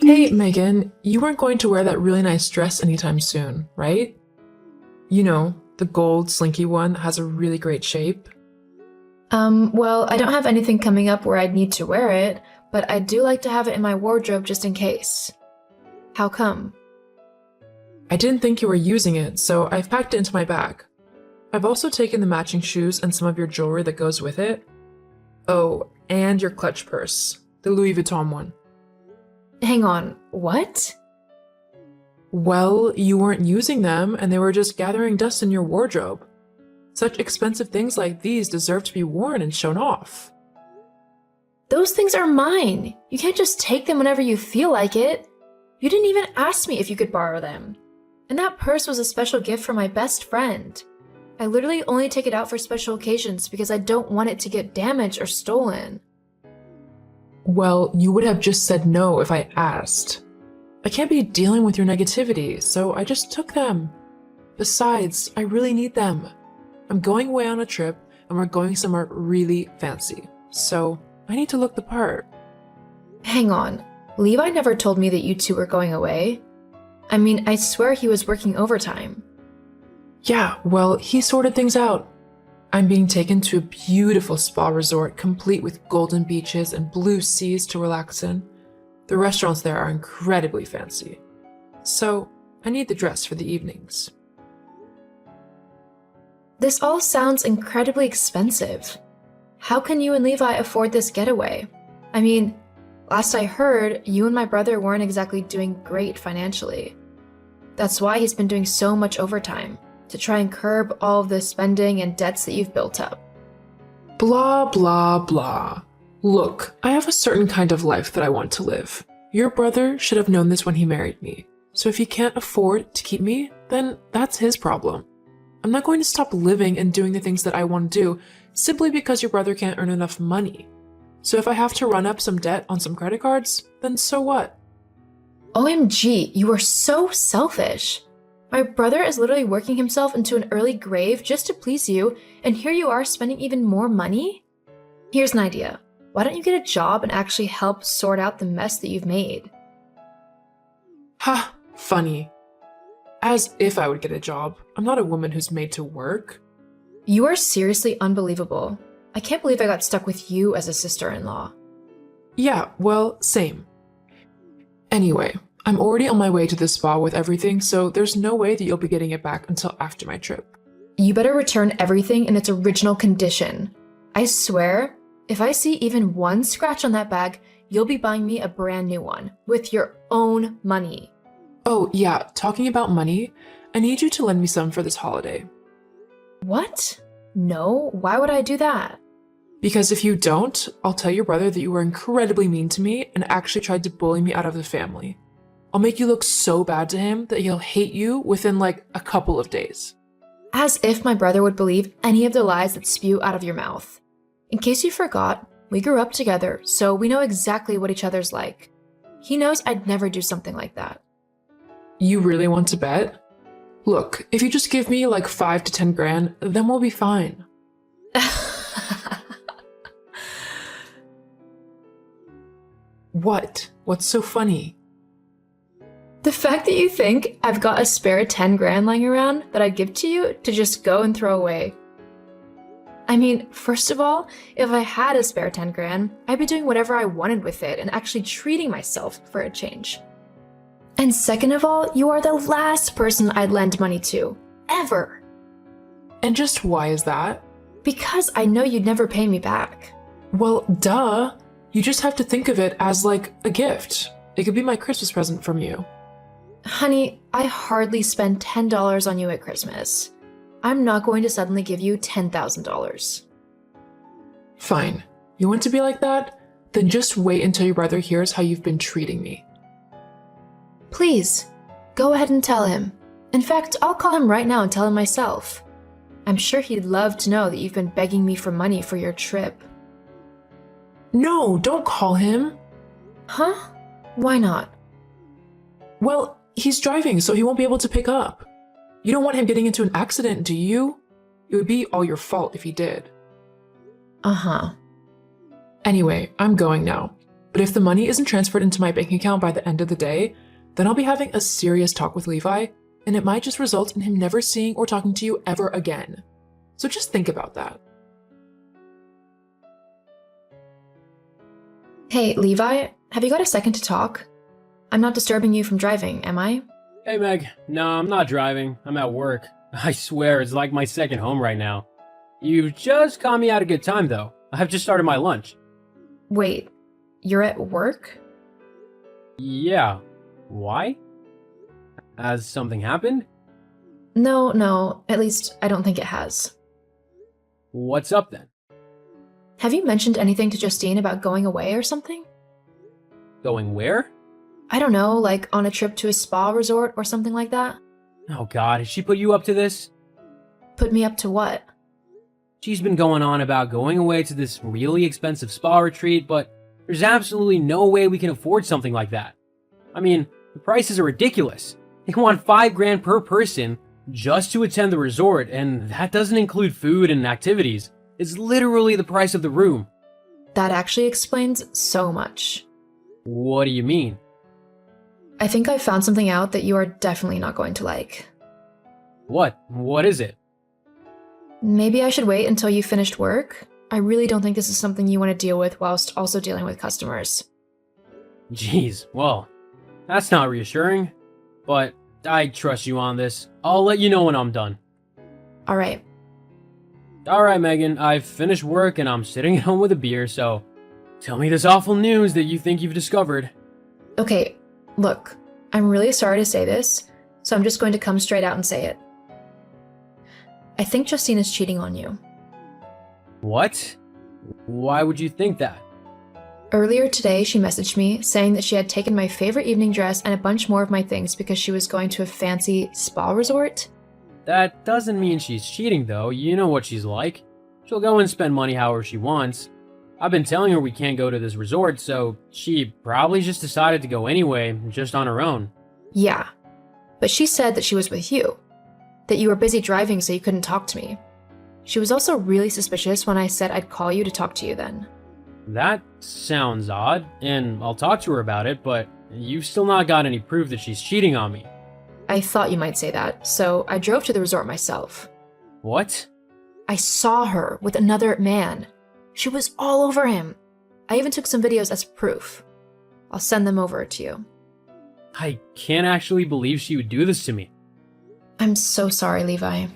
Hey, Megan, you weren't going to wear that really nice dress anytime soon, right? You know, the gold slinky one that has a really great shape. Well, I don't have anything coming up where I'd need to wear it, but I do like to have it in my wardrobe just in case. How come? I didn't think you were using it, so I've packed it into my bag. I've also taken the matching shoes and some of your jewelry that goes with it. Oh, and your clutch purse, the Louis Vuitton one. Hang on, what? Well, you weren't using them and they were just gathering dust in your wardrobe. Such expensive things like these deserve to be worn and shown off. Those things are mine. You can't just take them whenever you feel like it. You didn't even ask me if you could borrow them. And that purse was a special gift from my best friend. I literally only take it out for special occasions because I don't want it to get damaged or stolen. Well, you would have just said no if I asked. I can't be dealing with your negativity, so I just took them. Besides, I really need them. I'm going away on a trip and we're going somewhere really fancy, so I need to look the part. Hang on, Levi never told me that you two were going away. I mean, I swear he was working overtime. Yeah, well, he sorted things out. I'm being taken to a beautiful spa resort complete with golden beaches and blue seas to relax in. The restaurants there are incredibly fancy. So, I need the dress for the evenings. This all sounds incredibly expensive. How can you and Levi afford this getaway? I mean, last I heard, you and my brother weren't exactly doing great financially. That's why he's been doing so much overtime, to try and curb all of the spending and debts that you've built up. Blah, blah, blah. Look, I have a certain kind of life that I want to live. Your brother should have known this when he married me. So if he can't afford to keep me, then that's his problem. I'm not going to stop living and doing the things that I want to do simply because your brother can't earn enough money. So if I have to run up some debt on some credit cards, then so what? OMG, you are so selfish. My brother is literally working himself into an early grave just to please you, and here you are spending even more money? Here's an idea. Why don't you get a job and actually help sort out the mess that you've made? Ha, funny. As if I would get a job. I'm not a woman who's made to work. You are seriously unbelievable. I can't believe I got stuck with you as a sister-in-law. Yeah, well, same. Anyway, I'm already on my way to the spa with everything, so there's no way that you'll be getting it back until after my trip. You better return everything in its original condition. I swear, if I see even one scratch on that bag, you'll be buying me a brand new one with your own money. Oh, yeah, talking about money, I need you to lend me some for this holiday. What? No, why would I do that? Because if you don't, I'll tell your brother that you were incredibly mean to me and actually tried to bully me out of the family. I'll make you look so bad to him that he'll hate you within like a couple of days. As if my brother would believe any of the lies that spew out of your mouth. In case you forgot, we grew up together, so we know exactly what each other's like. He knows I'd never do something like that. You really want to bet? Look, if you just give me like 5 to 10 grand, then we'll be fine. What? What's so funny? The fact that you think I've got a spare 10 grand lying around that I'd give to you to just go and throw away. I mean, first of all, if I had a spare 10 grand, I'd be doing whatever I wanted with it and actually treating myself for a change. And second of all, you are the last person I'd lend money to, ever. And just why is that? Because I know you'd never pay me back. Well, duh. You just have to think of it as like a gift. It could be my Christmas present from you. Honey, I hardly spend $10 on you at Christmas. I'm not going to suddenly give you $10,000. Fine. You want to be like that? Then just wait until your brother hears how you've been treating me. Please, go ahead and tell him. In fact, I'll call him right now and tell him myself. I'm sure he'd love to know that you've been begging me for money for your trip. No, don't call him. Huh? Why not? Well, he's driving, so he won't be able to pick up. You don't want him getting into an accident, do you? It would be all your fault if he did. Uh-huh. Anyway, I'm going now. But if the money isn't transferred into my bank account by the end of the day, then I'll be having a serious talk with Levi, and it might just result in him never seeing or talking to you ever again. So just think about that. Hey, Levi, have you got a second to talk? I'm not disturbing you from driving, am I? Hey Meg, no, I'm not driving. I'm at work. I swear it's like my second home right now. You just caught me at a good time though. I've just started my lunch. Wait, you're at work? Yeah. Why? Has something happened? No, at least I don't think it has. What's up then? Have you mentioned anything to Justine about going away or something? Going where? I don't know, like on a trip to a spa resort or something like that? Oh god, has she put you up to this? Put me up to what? She's been going on about going away to this really expensive spa retreat, but there's absolutely no way we can afford something like that. I mean, the prices are ridiculous. They want $5,000 per person just to attend the resort, and that doesn't include food and activities. It's literally the price of the room. That actually explains so much. What do you mean? I think I found something out that you are definitely not going to like. What? What is it? Maybe I should wait until you finished work? I really don't think this is something you want to deal with whilst also dealing with customers. Jeez, well, that's not reassuring. But I trust you on this. I'll let you know when I'm done. Alright. Alright, Megan, I've finished work and I'm sitting at home with a beer, so tell me this awful news that you think you've discovered. Okay, look, I'm really sorry to say this, so I'm just going to come straight out and say it. I think Justine is cheating on you. What? Why would you think that? Earlier today, she messaged me saying that she had taken my favorite evening dress and a bunch more of my things because she was going to a fancy spa resort. That doesn't mean she's cheating, though. You know what she's like. She'll go and spend money however she wants. I've been telling her we can't go to this resort, so she probably just decided to go anyway, just on her own. Yeah, but she said that she was with you. That you were busy driving so you couldn't talk to me. She was also really suspicious when I said I'd call you to talk to you then. That sounds odd, and I'll talk to her about it, but you've still not got any proof that she's cheating on me. I thought you might say that, so I drove to the resort myself. What? I saw her with another man. She was all over him. I even took some videos as proof. I'll send them over to you. I can't actually believe she would do this to me. I'm so sorry, Levi.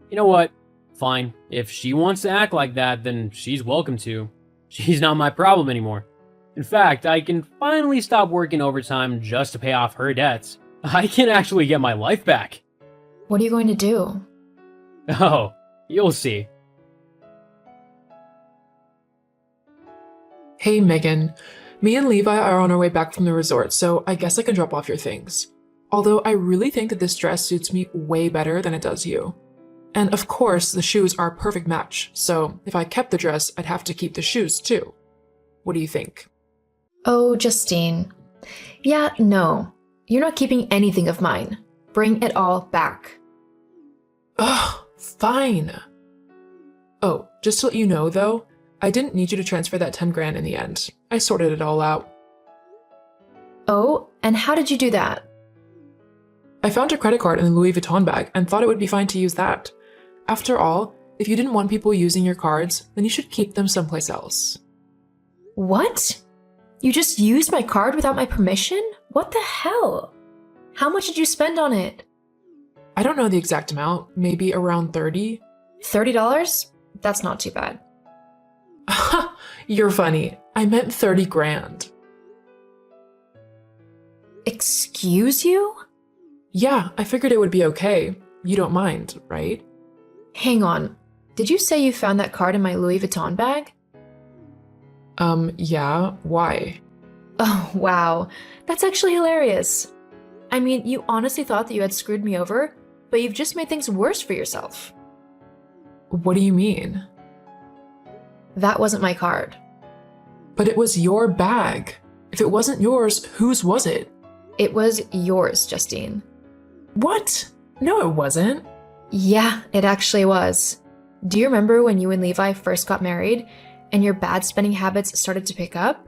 You know what? Fine. If she wants to act like that, then she's welcome to. She's not my problem anymore. In fact, I can finally stop working overtime just to pay off her debts. I can actually get my life back. What are you going to do? Oh, you'll see. Hey Megan, me and Levi are on our way back from the resort, so I guess I can drop off your things. Although I really think that this dress suits me way better than it does you. And of course, the shoes are a perfect match, so if I kept the dress, I'd have to keep the shoes too. What do you think? Oh, Justine. Yeah, no. You're not keeping anything of mine. Bring it all back. Ugh, fine. Oh, just to let you know though, I didn't need you to transfer that 10 grand in the end. I sorted it all out. Oh, and how did you do that? I found a credit card in the Louis Vuitton bag and thought it would be fine to use that. After all, if you didn't want people using your cards, then you should keep them someplace else. What? You just used my card without my permission? What the hell? How much did you spend on it? I don't know the exact amount, maybe around 30. $30? That's not too bad. You're funny. I meant 30 grand. Excuse you? Yeah, I figured it would be okay. You don't mind, right? Hang on. Did you say you found that card in my Louis Vuitton bag? Yeah, why? Oh, wow. That's actually hilarious. I mean, you honestly thought that you had screwed me over, but you've just made things worse for yourself. What do you mean? That wasn't my card. But it was your bag. If it wasn't yours, whose was it? It was yours, Justine. What? No, it wasn't. Yeah, it actually was. Do you remember when you and Levi first got married and your bad spending habits started to pick up?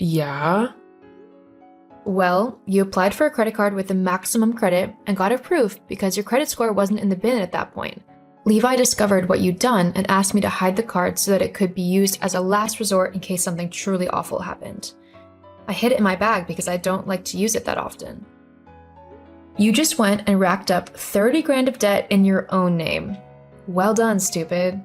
Yeah? Well, you applied for a credit card with the maximum credit and got approved because your credit score wasn't in the bin at that point. Levi discovered what you'd done and asked me to hide the card so that it could be used as a last resort in case something truly awful happened. I hid it in my bag because I don't like to use it that often. You just went and racked up 30 grand of debt in your own name. Well done, stupid.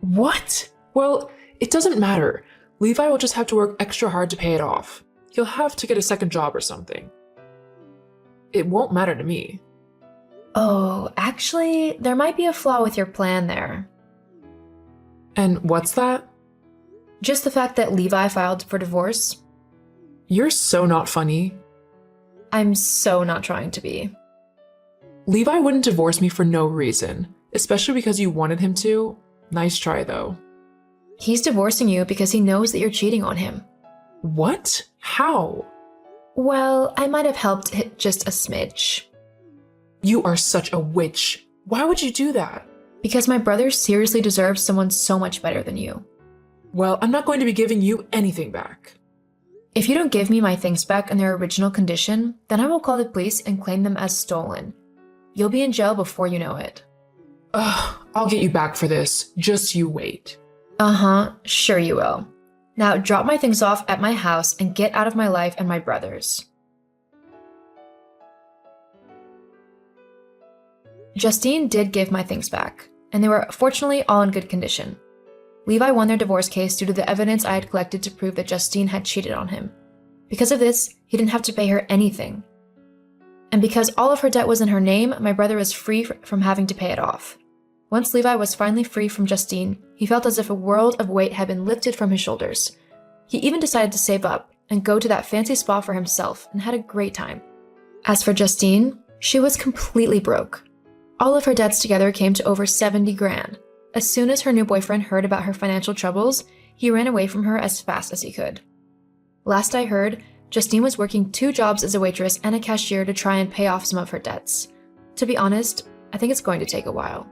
What? Well, it doesn't matter. Levi will just have to work extra hard to pay it off. He'll have to get a second job or something. It won't matter to me. Oh, actually, there might be a flaw with your plan there. And what's that? Just the fact that Levi filed for divorce. You're so not funny. I'm so not trying to be. Levi wouldn't divorce me for no reason, especially because you wanted him to. Nice try, though. He's divorcing you because he knows that you're cheating on him. What? How? Well, I might have helped just a smidge. You are such a witch. Why would you do that? Because my brother seriously deserves someone so much better than you. Well, I'm not going to be giving you anything back. If you don't give me my things back in their original condition, then I will call the police and claim them as stolen. You'll be in jail before you know it. Ugh, I'll get you back for this. Just you wait. Uh-huh, sure you will. Now drop my things off at my house and get out of my life and my brother's. Justine did give my things back, and they were fortunately all in good condition. Levi won their divorce case due to the evidence I had collected to prove that Justine had cheated on him. Because of this, he didn't have to pay her anything. And because all of her debt was in her name, my brother was free from having to pay it off. Once Levi was finally free from Justine, he felt as if a world of weight had been lifted from his shoulders. He even decided to save up and go to that fancy spa for himself and had a great time. As for Justine, she was completely broke. All of her debts together came to over 70 grand. As soon as her new boyfriend heard about her financial troubles, he ran away from her as fast as he could. Last I heard, Justine was working 2 jobs as a waitress and a cashier to try and pay off some of her debts. To be honest, I think it's going to take a while.